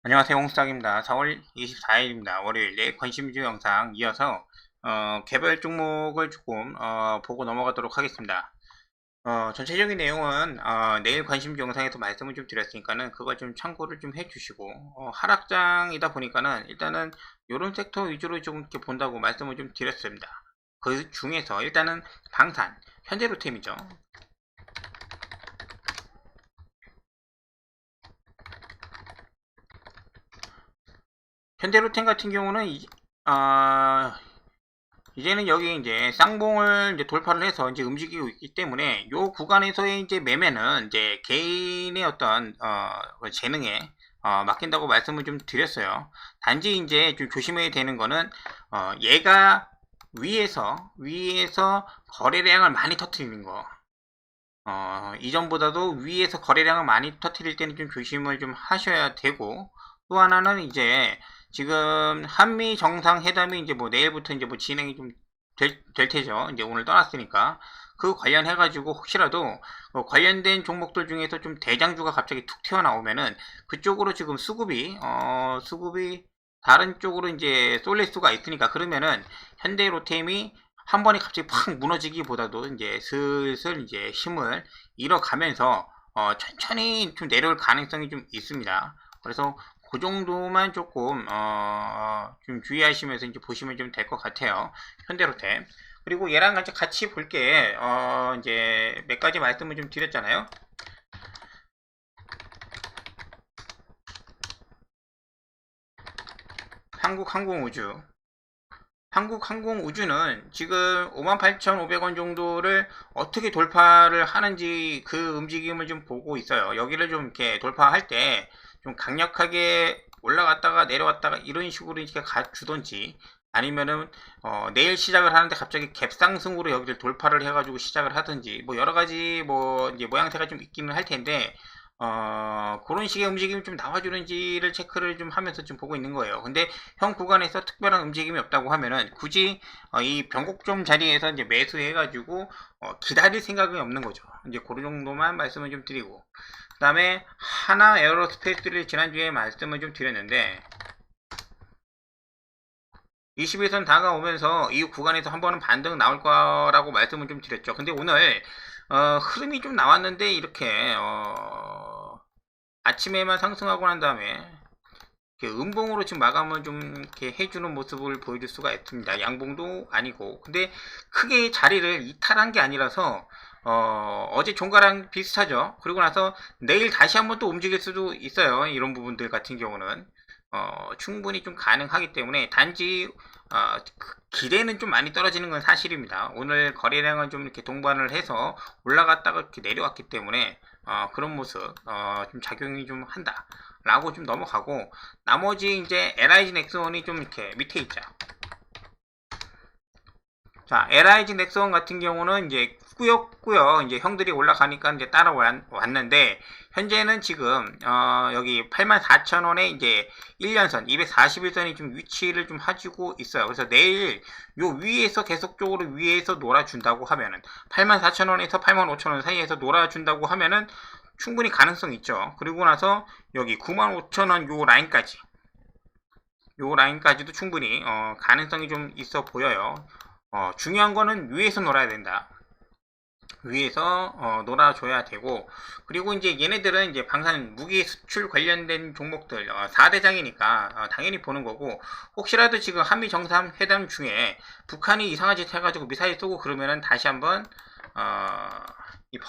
안녕하세요, 홍수장입니다. 4월 24일입니다. 월요일 내 관심주 영상 이어서 개별 종목을 조금 보고 넘어가도록 하겠습니다. 전체적인 내용은 내일 관심주 영상에서 말씀을 좀 드렸으니까는 그걸 좀 참고를 좀 해주시고 하락장이다 보니까는 일단은 이런 섹터 위주로 좀 이렇게 본다고 말씀을 좀 드렸습니다. 그 중에서 일단은 방산, 현대로템이죠. 현대로템 같은 경우는 이제는 여기 이제 쌍봉을 이제 돌파를 해서 이제 움직이고 있기 때문에 요 구간에서의 이제 매매는 이제 개인의 어떤 그 재능에 맡긴다고 말씀을 좀 드렸어요. 단지 이제 좀 조심해야 되는 거는 얘가 위에서 거래량을 많이 터트리는 거. 이전보다도 위에서 거래량을 많이 터트릴 때는 좀 조심을 좀 하셔야 되고, 또 하나는 이제 지금 한미 정상회담이 이제 뭐 내일부터 이제 뭐 진행이 좀 될 테죠. 이제 오늘 떠났으니까. 그 관련해가지고 혹시라도 관련된 종목들 중에서 좀 대장주가 갑자기 툭 튀어나오면은 그쪽으로 지금 수급이 다른 쪽으로 이제 쏠릴 수가 있으니까, 그러면은 현대로템이 한 번에 갑자기 팍 무너지기보다도 이제 슬슬 이제 힘을 잃어가면서 천천히 좀 내려올 가능성이 좀 있습니다. 그래서 그 정도만 조금 좀 주의하시면서 이제 보시면 좀 될 것 같아요. 현대로템. 그리고 얘랑 같이 볼게 이제 몇 가지 말씀을 좀 드렸잖아요. 한국항공우주. 한국항공우주는 지금 58,500원 정도를 어떻게 돌파를 하는지 그 움직임을 좀 보고 있어요. 여기를 좀 이렇게 돌파할 때 좀 강력하게 올라갔다가 내려왔다가 이런 식으로 이렇게 가주던지, 아니면은 내일 시작을 하는데 갑자기 갭상승으로 여기를 돌파를 해가지고 시작을 하든지, 뭐 여러 가지 뭐 이제 모양새가 좀 있기는 할 텐데 그런 식의 움직임이 좀 나와주는지를 체크를 좀 하면서 좀 보고 있는 거예요. 근데 현 구간에서 특별한 움직임이 없다고 하면은 굳이 이 변곡점 자리에서 이제 매수해가지고 기다릴 생각이 없는 거죠. 이제 그 정도만 말씀을 좀 드리고, 그 다음에 하나 에어로스페이스를 지난주에 말씀을 좀 드렸는데 20일선 다가오면서 이 구간에서 한 번은 반등 나올 거라고 말씀을 좀 드렸죠. 근데 오늘 흐름이 좀 나왔는데 이렇게 아침에만 상승하고 난 다음에 이렇게 음봉으로 지금 마감을 좀 이렇게 해주는 모습을 보여줄 수가 있습니다. 양봉도 아니고. 근데 크게 자리를 이탈한 게 아니라서 어제 종가랑 비슷하죠. 그리고 나서 내일 다시 한번 또 움직일 수도 있어요. 이런 부분들 같은 경우는 충분히 좀 가능하기 때문에, 단지 기대는 좀 많이 떨어지는 건 사실입니다. 오늘 거래량은 좀 이렇게 동반을 해서 올라갔다가 이렇게 내려왔기 때문에 그런 모습 좀 작용이 좀 한다 라고 좀 넘어가고, 나머지 이제 LIG 넥슨이 좀 이렇게 밑에 있죠. 자, LIG 넥슨 같은 경우는 이제 꾸역꾸역 이제 형들이 올라가니까 이제 따라왔는데, 현재는 지금 여기 84,000원에 이제 1년선 241선이 좀 위치를 좀 해주고 있어요. 그래서 내일 요 위에서 계속적으로 위에서 놀아준다고 하면은 84,000원에서 85,000원 사이에서 놀아준다고 하면은 충분히 가능성이 있죠. 그리고 나서 여기 95,000원 요 라인까지도 충분히 가능성이 좀 있어 보여요. 중요한 거는 위에서 놀아야 된다. 위에서 놀아줘야 되고, 그리고 이제 얘네들은 이제 방산 무기 수출 관련된 종목들 4대장이니까 당연히 보는 거고, 혹시라도 지금 한미 정상회담 중에 북한이 이상한 짓 해가지고 미사일 쏘고 그러면은 다시 한번 이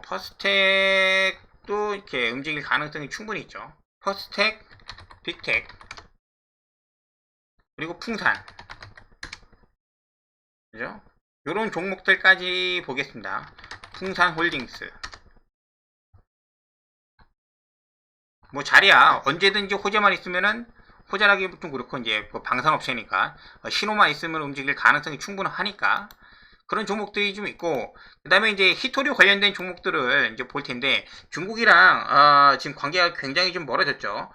퍼스텍도 이렇게 움직일 가능성이 충분히 있죠. 퍼스텍, 빅텍, 그리고 풍산, 그죠? 요런 종목들까지 보겠습니다. 풍산홀딩스. 뭐 자리야 언제든지 호재만 있으면은, 호재라기 좀 그렇고 이제 뭐 방산업체니까 신호만 있으면 움직일 가능성이 충분하니까 그런 종목들이 좀 있고, 그 다음에 이제 히토류 관련된 종목들을 이제 볼 텐데, 중국이랑 지금 관계가 굉장히 좀 멀어졌죠.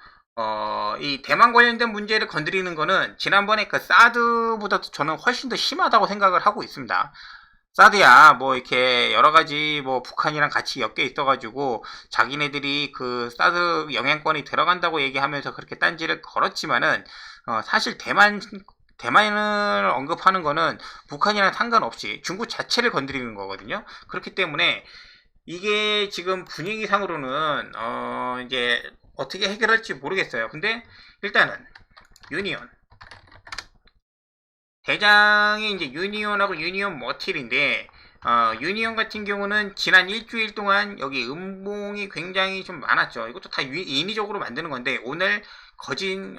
이 대만 관련된 문제를 건드리는 거는 지난번에 그 사드보다도 저는 훨씬 더 심하다고 생각을 하고 있습니다. 사드야 뭐 이렇게 여러 가지 뭐 북한이랑 같이 엮여 있어가지고 자기네들이 그 사드 영향권이 들어간다고 얘기하면서 그렇게 딴지를 걸었지만은 사실 대만을 언급하는 거는 북한이랑 상관없이 중국 자체를 건드리는 거거든요. 그렇기 때문에 이게 지금 분위기상으로는 이제 어떻게 해결할지 모르겠어요. 근데 일단은 유니온 대장이 이제 유니온하고 유니온 머틸인데 유니온 같은 경우는 지난 일주일 동안 여기 음봉이 굉장히 좀 많았죠. 이것도 다 인위적으로 만드는 건데 오늘 거진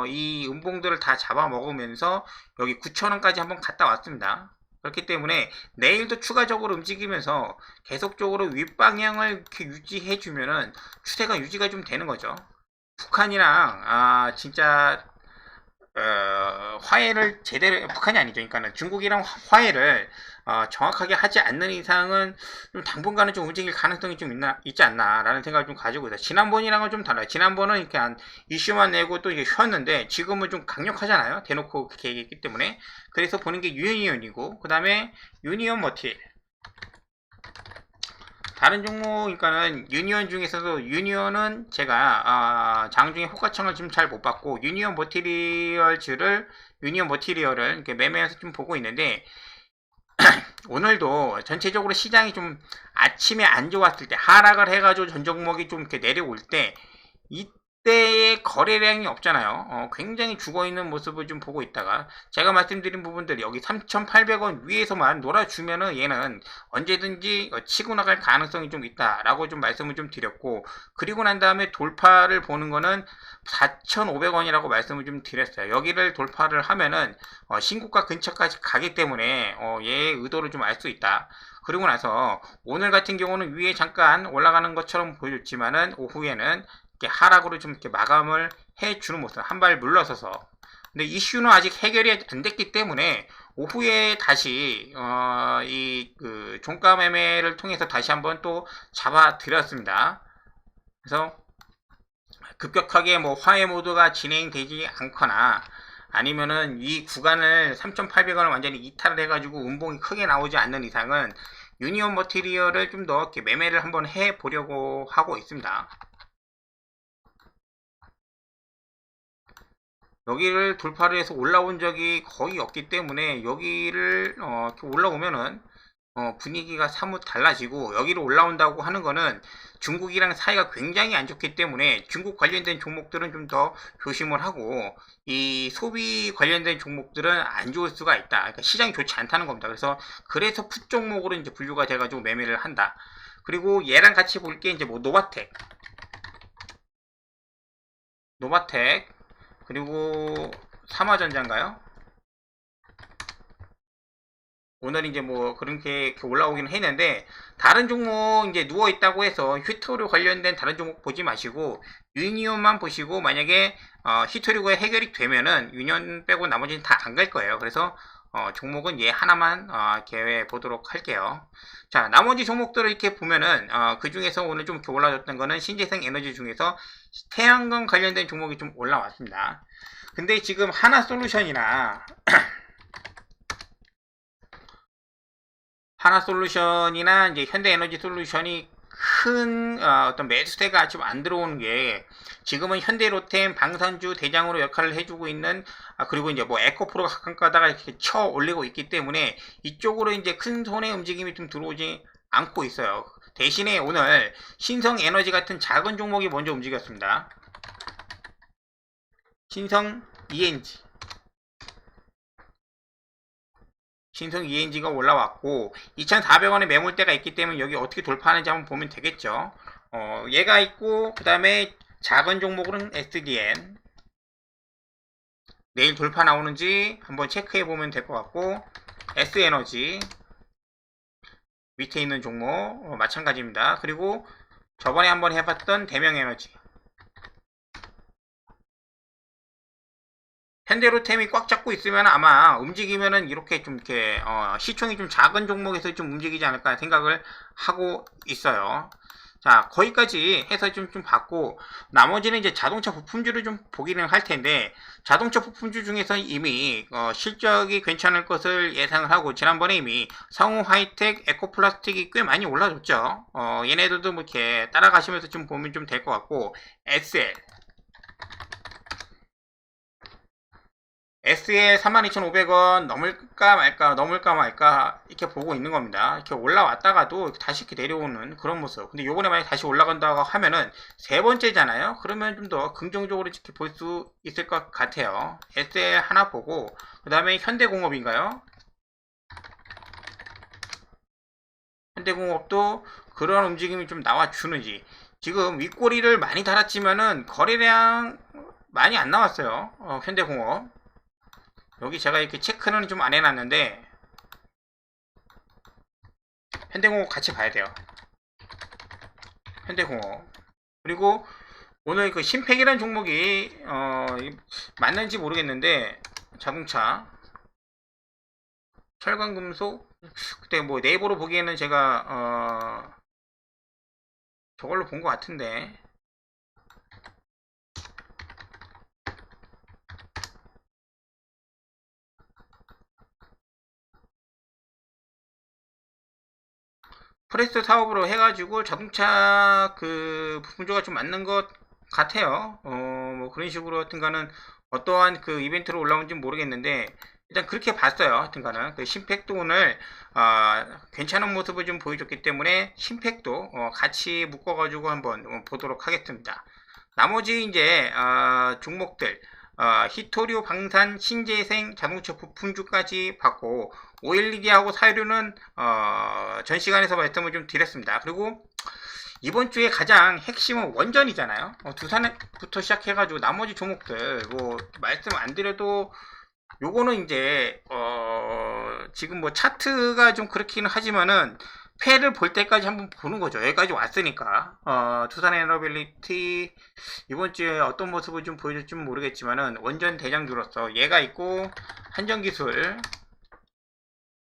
이 음봉들을 다 잡아먹으면서 여기 9,000원까지 한번 갔다 왔습니다. 그렇기 때문에 내일도 추가적으로 움직이면서 계속적으로 윗방향을 이렇게 유지해주면은 추세가 유지가 좀 되는 거죠. 북한이랑 진짜 화해를 제대로 북한이 아니죠. 그러니까는 중국이랑 화해를 정확하게 하지 않는 이상은 좀 당분간은 좀 움직일 가능성이 좀 있지 않나라는 생각을 좀 가지고 있어요. 지난번이랑은 좀 달라요. 지난번은 이렇게 한 이슈만 내고 또 이게 쉬었는데 지금은 좀 강력하잖아요. 대놓고 그렇게 얘기했기 때문에. 그래서 보는 게 유니온이고 그 다음에 유니온 머틸. 다른 종목이니까는 유니온 중에서도 유니온은 제가 장중에 호가창을 지금 잘 못 봤고 유니온 머티리얼을 이렇게 매매해서 좀 보고 있는데 오늘도 전체적으로 시장이 좀 아침에 안 좋았을 때 하락을 해가지고 전 종목이 좀 이렇게 내려올 때 이때의 거래량이 없잖아요. 굉장히 죽어있는 모습을 좀 보고 있다가 제가 말씀드린 부분들 여기 3,800원 위에서만 놀아주면은 얘는 언제든지 치고 나갈 가능성이 좀 있다라고 좀 말씀을 좀 드렸고 그리고 난 다음에 돌파를 보는 거는 4,500원이라고 말씀을 좀 드렸어요. 여기를 돌파를 하면은 신고가 근처까지 가기 때문에 얘의 의도를 좀 알 수 있다. 그리고 나서 오늘 같은 경우는 위에 잠깐 올라가는 것처럼 보여줬지만은 오후에는 이렇게 하락으로 좀 이렇게 마감을 해주는 모습, 한 발 물러서서. 근데 이슈는 아직 해결이 안 됐기 때문에 오후에 다시 이 종가 매매를 통해서 다시 한번 또 잡아드렸습니다. 그래서 급격하게 뭐 화해 모드가 진행되지 않거나 아니면은 이 구간을 3,800원을 완전히 이탈을 해가지고 음봉이 크게 나오지 않는 이상은 유니온 머티리얼을 좀 더 이렇게 매매를 한번 해 보려고 하고 있습니다. 여기를 돌파를 해서 올라온 적이 거의 없기 때문에 여기를 이렇게 올라오면은 분위기가 사뭇 달라지고 여기로 올라온다고 하는 거는 중국이랑 사이가 굉장히 안 좋기 때문에 중국 관련된 종목들은 좀 더 조심을 하고 이 소비 관련된 종목들은 안 좋을 수가 있다. 그러니까 시장이 좋지 않다는 겁니다. 그래서 풋 종목으로 이제 분류가 돼가지고 매매를 한다. 그리고 얘랑 같이 볼 게 이제 뭐 노바텍 그리고 삼화전자인가요? 오늘 이제 뭐 그렇게 올라오기는 했는데 다른 종목 이제 누워 있다고 해서 히토류 관련된 다른 종목 보지 마시고 유니온만 보시고 만약에 히토류가 해결이 되면은 유니온 빼고 나머지는 다 안 갈 거예요. 그래서 종목은 얘 하나만 계획해 보도록 할게요. 자, 나머지 종목들을 이렇게 보면은 그 중에서 오늘 좀 이렇게 올라졌던 거는 신재생 에너지 중에서 태양광 관련된 종목이 좀 올라왔습니다. 근데 지금 하나솔루션이나 하나솔루션이나 이제 현대에너지솔루션이 큰 어떤 매수세가 지금 안 들어오는 게 지금은 현대로템 방산주 대장으로 역할을 해주고 있는 그리고 이제 뭐 에코프로가 가끔 가다가 이렇게 쳐 올리고 있기 때문에 이쪽으로 이제 큰 손의 움직임이 좀 들어오지 않고 있어요. 대신에 오늘 신성에너지 같은 작은 종목이 먼저 움직였습니다. 신성 ENG가 올라왔고 2,400원의 매물대가 있기 때문에 여기 어떻게 돌파하는지 한번 보면 되겠죠. 얘가 있고 그 다음에 작은 종목으로는 SDN 내일 돌파 나오는지 한번 체크해 보면 될 것 같고 S에너지 밑에 있는 종목 마찬가지입니다. 그리고 저번에 한번 해봤던 대명에너지 현대로템이 꽉 잡고 있으면 아마 움직이면은 이렇게 좀 이렇게 시총이 좀 작은 종목에서 좀 움직이지 않을까 생각을 하고 있어요. 자, 거기까지 해서 좀 봤고, 나머지는 이제 자동차 부품주를 좀 보기는 할 텐데, 자동차 부품주 중에서 이미, 실적이 괜찮을 것을 예상을 하고, 지난번에 이미 상호 하이텍, 에코플라스틱이 꽤 많이 올라줬죠. 얘네들도 뭐 이렇게 따라가시면서 좀 보면 좀 될 것 같고, SL 32,500원 넘을까 말까 이렇게 보고 있는 겁니다. 이렇게 올라왔다가도 다시 이렇게 내려오는 그런 모습. 근데 요번에 만약 다시 올라간다고 하면은 세 번째잖아요. 그러면 좀 더 긍정적으로 이렇게 볼 수 있을 것 같아요. SL 하나 보고, 그 다음에 현대공업인가요? 현대공업도 그런 움직임이 좀 나와주는지. 지금 윗꼬리를 많이 달았지만은 거래량 많이 안 나왔어요. 현대공업. 여기 제가 이렇게 체크는 좀 안 해놨는데, 현대공업 같이 봐야 돼요. 현대공업. 그리고 오늘 그 신팩이라는 종목이 맞는지 모르겠는데, 자동차, 철강금속, 그때 뭐 네이버로 보기에는 제가 저걸로 본 것 같은데, 프레스 사업으로 해가지고 자동차 그 부품조가 좀 맞는 것 같아요. 뭐 그런 식으로 하여튼간은 어떠한 그 이벤트로 올라온지 모르겠는데, 일단 그렇게 봤어요. 하여튼간은 그 심팩도 오늘 괜찮은 모습을 좀 보여줬기 때문에 심팩도 같이 묶어가지고 한번 보도록 하겠습니다. 나머지 이제 종목들, 히토리오 방산, 신재생, 자동차 부품주까지 봤고, OLED하고 사유료는 전 시간에서 말씀을 좀 드렸습니다. 그리고 이번 주에 가장 핵심은 원전이잖아요. 두산부터 시작해가지고 나머지 종목들 뭐 말씀 안 드려도 요거는 이제 지금 뭐 차트가 좀 그렇기는 하지만은 패를 볼 때까지 한번 보는 거죠. 여기까지 왔으니까. 두산에너빌리티 이번 주에 어떤 모습을 좀 보여줄지 모르겠지만은 원전 대장주로서 얘가 있고, 한전기술,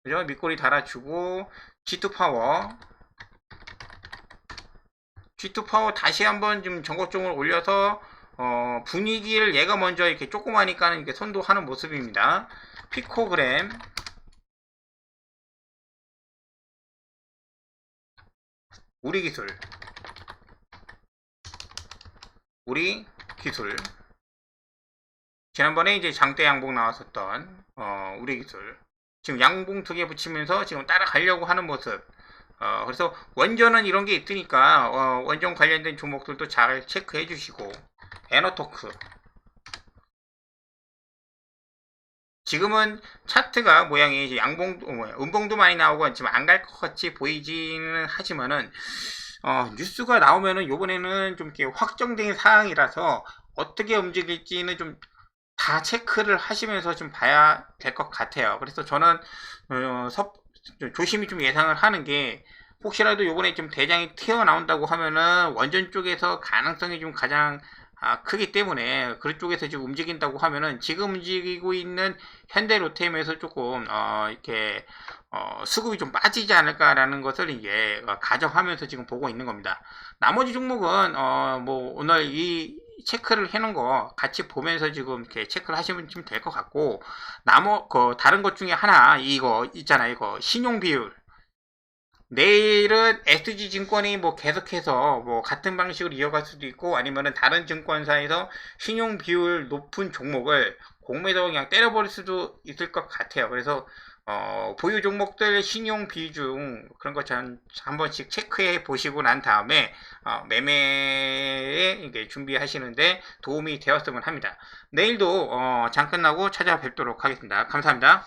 그죠? 밑꼬리 달아주고, G2파워 다시 한번 좀 전고점을 올려서 분위기를 얘가 먼저 이렇게 조그마니까 이렇게 선도하는 모습입니다. 피코그램, 우리기술, 지난번에 이제 장대 양봉 나왔었던 우리기술, 지금 양봉 2개 붙이면서 지금 따라가려고 하는 모습. 그래서 원전은 이런 게 있으니까 원전 관련된 종목들도 잘 체크해 주시고, 에너토크 지금은 차트가 모양이 이제 음봉도 많이 나오고 지금 안 갈 것 같이 보이지는 하지만은 뉴스가 나오면은 요번에는 좀 이렇게 확정된 사항이라서 어떻게 움직일지는 좀 다 체크를 하시면서 좀 봐야 될 것 같아요. 그래서 저는 조심히 좀 예상을 하는 게, 혹시라도 요번에 좀 대장이 튀어나온다고 하면은 원전 쪽에서 가능성이 좀 가장 크기 때문에 그쪽에서 지금 움직인다고 하면은 지금 움직이고 있는 현대로템에서 조금 이렇게 수급이 좀 빠지지 않을까라는 것을 이제 가정하면서 지금 보고 있는 겁니다. 나머지 종목은 뭐 오늘 이 체크를 해놓은 거 같이 보면서 지금 이렇게 체크를 하시면 좀 될 것 같고, 다른 것 중에 하나 이거 있잖아요. 이거 신용 비율. 내일은 SG증권이 뭐 계속해서 뭐 같은 방식으로 이어갈 수도 있고, 아니면은 다른 증권사에서 신용 비율 높은 종목을 공매도 그냥 때려버릴 수도 있을 것 같아요. 그래서 보유 종목들 신용 비중 그런 것 한 번씩 체크해 보시고 난 다음에 매매에 이게 준비하시는데 도움이 되었으면 합니다. 내일도 장 끝나고 찾아뵙도록 하겠습니다. 감사합니다.